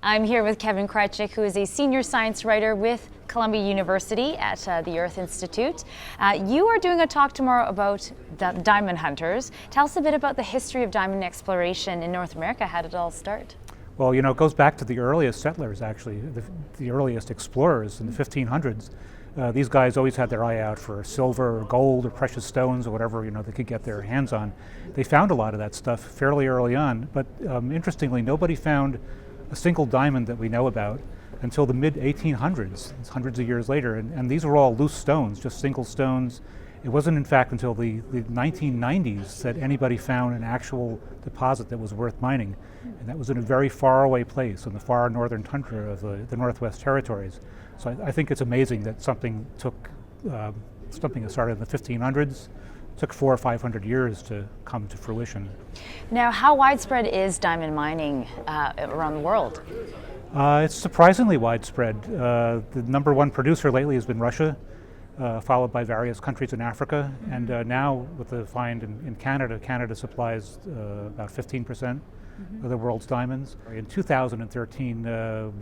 I'm here with Kevin Krajick, who is a senior science writer with Columbia University at the Earth Institute. You are doing a talk tomorrow about diamond hunters. Tell us a bit about the history of diamond exploration in North America. How did it all start? Well, it goes back to the earliest settlers, actually, the earliest explorers in the 1500s. These guys always had their eye out for silver or gold or precious stones or whatever they could get their hands on. They found a lot of that stuff fairly early on, but interestingly, nobody found a single diamond that we know about until the mid-1800s, hundreds of years later, and these were all loose stones, just single stones. It wasn't, in fact, until the 1990s that anybody found an actual deposit that was worth mining, and that was in a very faraway place in the far northern tundra of the Northwest Territories. So I think it's amazing that something that started in the 1500s took 400 or 500 years to come to fruition. Now, how widespread is diamond mining around the world? It's surprisingly widespread. The number one producer lately has been Russia, followed by various countries in Africa, and now with the find in Canada, Canada supplies about 15% of the world's diamonds. In 2013,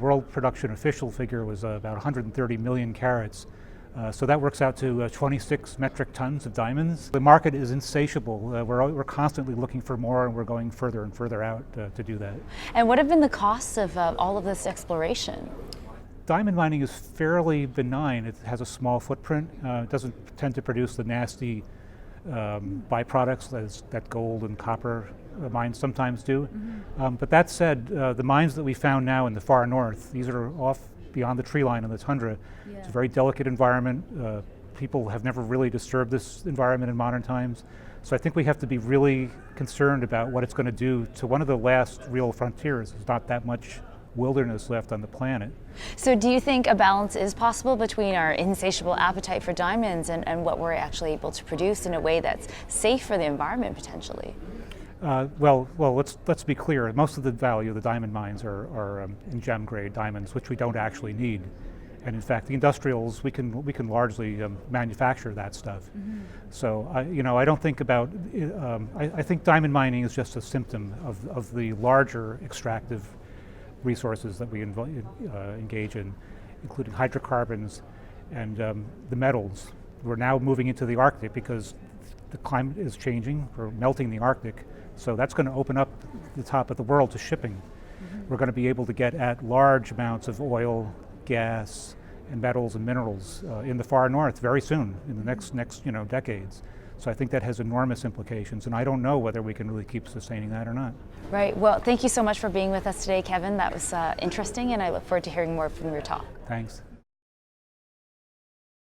world production official figure was about 130 million carats. So that works out to 26 metric tons of diamonds. The market is insatiable. We're constantly looking for more, and we're going further and further out to do that. And what have been the costs of all of this exploration? Diamond mining is fairly benign. It has a small footprint. It doesn't tend to produce the nasty byproducts that gold and copper mines sometimes do. But that said, the mines that we found now in the far north, these are off beyond the tree line in the tundra. Yeah. It's a very delicate environment. People have never really disturbed this environment in modern times. So I think we have to be really concerned about what it's going to do to one of the last real frontiers. There's not that much wilderness left on the planet. So do you think a balance is possible between our insatiable appetite for diamonds and what we're actually able to produce in a way that's safe for the environment potentially? Well, let's be clear. Most of the value of the diamond mines are in gem-grade diamonds, which we don't actually need. And in fact, the industrials, we can largely manufacture that stuff. So I don't think about. I think diamond mining is just a symptom of the larger extractive resources that we engage in, including hydrocarbons and the metals. We're now moving into the Arctic because the climate is changing. We're melting the Arctic. So that's going to open up the top of the world to shipping. We're going to be able to get at large amounts of oil, gas, and metals and minerals in the far north very soon, in the next decades. So I think that has enormous implications, and I don't know whether we can really keep sustaining that or not. Right. Well, thank you so much for being with us today, Kevin. That was interesting, and I look forward to hearing more from your talk. Thanks.